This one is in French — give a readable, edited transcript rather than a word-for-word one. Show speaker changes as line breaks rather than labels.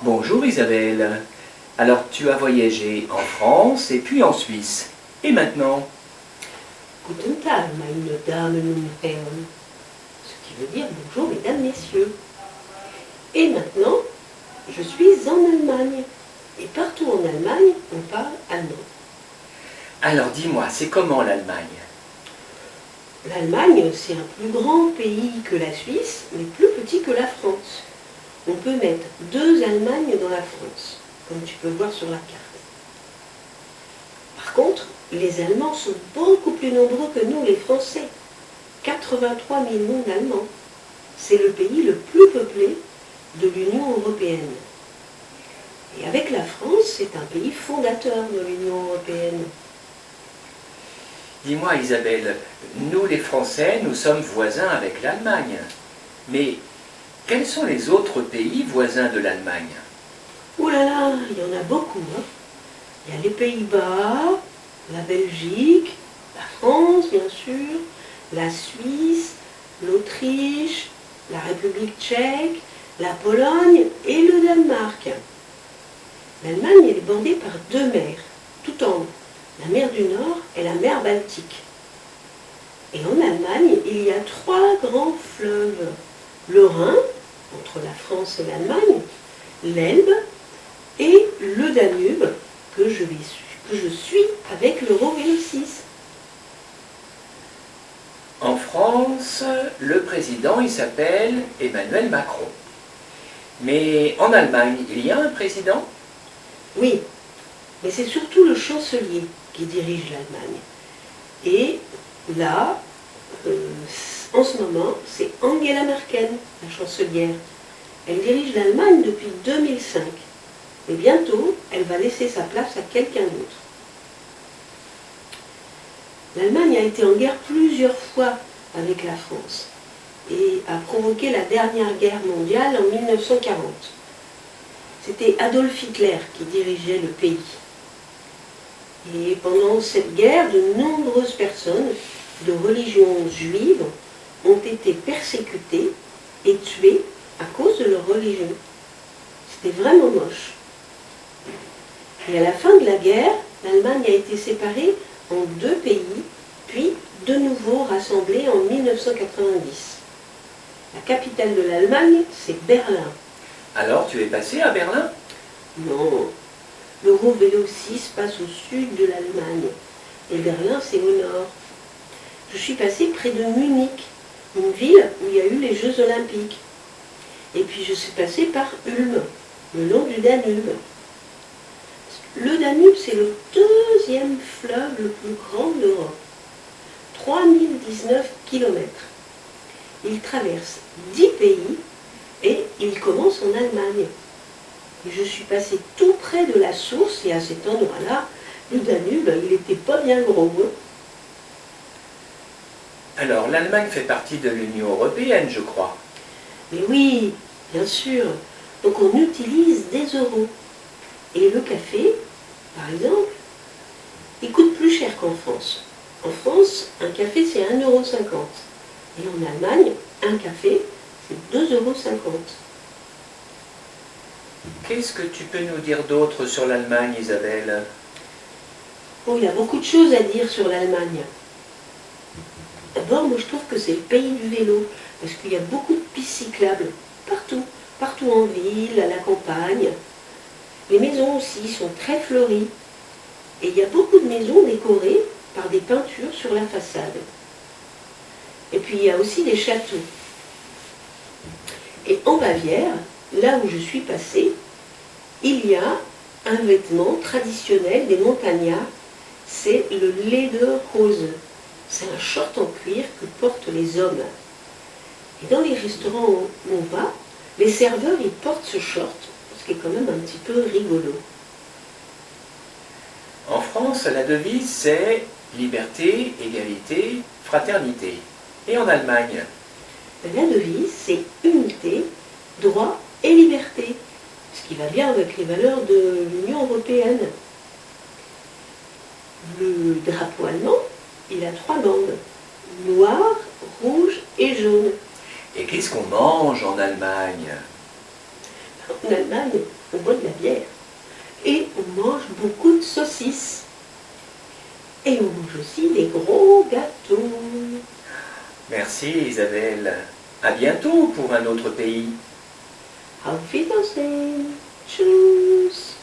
Bonjour Isabelle. Alors tu as voyagé en France et puis en Suisse. Et maintenant?
Guten Tag, meine Damen und Herren. Ce qui veut dire bonjour mesdames, messieurs. Et maintenant, je suis en Allemagne. Et partout en Allemagne, on parle allemand.
Alors dis-moi, c'est comment l'Allemagne?
L'Allemagne, c'est un plus grand pays que la Suisse, mais plus petit que la France. On peut mettre 2 Allemagnes dans la France, comme tu peux voir sur la carte. Par contre, les Allemands sont beaucoup plus nombreux que nous, les Français. 83 millions d'Allemands. C'est le pays le plus peuplé de l'Union européenne. Et avec la France, c'est un pays fondateur de l'Union européenne.
Dis-moi Isabelle, nous les Français, nous sommes voisins avec l'Allemagne. Mais quels sont les autres pays voisins de l'Allemagne?
Ouh là là, il y en a beaucoup. Il y a les Pays-Bas, la Belgique, la France bien sûr, la Suisse, l'Autriche, la République tchèque, la Pologne et le Danemark. L'Allemagne est bordée par 2 mers, tout en haut, la mer du Nord et la mer Baltique. Et en Allemagne, il y a 3 grands fleuves. Le Rhin, entre la France et l'Allemagne, l'Elbe et le Danube, que je suis avec l'Eurovélo 6.
En France, le président il s'appelle Emmanuel Macron. Mais en Allemagne, il y a un président?
Oui, mais c'est surtout le chancelier qui dirige l'Allemagne. Et là, en ce moment, c'est Angela Merkel, la chancelière. Elle dirige l'Allemagne depuis 2005. Et bientôt, elle va laisser sa place à quelqu'un d'autre. L'Allemagne a été en guerre plusieurs fois avec la France et a provoqué la dernière guerre mondiale en 1940. C'était Adolf Hitler qui dirigeait le pays. Et pendant cette guerre, de nombreuses personnes de religion juive ont été persécutées et tuées à cause de leur religion. C'était vraiment moche. Et à la fin de la guerre, l'Allemagne a été séparée en 2 pays, puis de nouveau rassemblée en 1990. La capitale de l'Allemagne, c'est Berlin.
Alors tu es passé à Berlin?
Non, l'Eurovélo 6 passe au sud de l'Allemagne et Berlin, c'est au nord. Je suis passée près de Munich, une ville où il y a eu les Jeux Olympiques. Et puis je suis passée par Ulm, le long du Danube. Le Danube, c'est le 2e fleuve le plus grand d'Europe. 3019 km. Il traverse 10 pays et il commence en Allemagne. Et je suis passée tout près de la source et à cet endroit-là, le Danube, il n'était pas bien gros.
Alors l'Allemagne fait partie de l'Union européenne, je crois.
Mais oui, bien sûr. Donc on utilise des euros. Et le café, par exemple, il coûte plus cher qu'en France. En France, un café, c'est 1,50 €. Et en Allemagne, un café, c'est 2,50 €.
Qu'est-ce que tu peux nous dire d'autre sur l'Allemagne, Isabelle?
Oh, il y a beaucoup de choses à dire sur l'Allemagne. D'abord, moi je trouve que c'est le pays du vélo, parce qu'il y a beaucoup de pistes cyclables, partout. Partout en ville, à la campagne. Les maisons aussi sont très fleuries. Et il y a beaucoup de maisons décorées par des peintures sur la façade. Et puis il y a aussi des châteaux. Et en Bavière, là où je suis passée, il y a un vêtement traditionnel des montagnards, c'est le Lederhose. C'est un short en cuir que portent les hommes. Et dans les restaurants où on va, les serveurs ils portent ce short, ce qui est quand même un petit peu rigolo.
En France, la devise c'est liberté, égalité, fraternité. Et en Allemagne?
La devise, c'est unité, droit et liberté, ce qui va bien avec les valeurs de l'Union européenne. Le drapeau allemand, il a 3 bandes, noir, rouge et jaune.
Et qu'est-ce qu'on mange en Allemagne?
En Allemagne, on boit de la bière. Et on mange beaucoup de saucisses. Et on mange aussi des gros gâteaux.
Merci Isabelle. À bientôt pour un autre pays.
Auf Wiedersehen. Tschüss.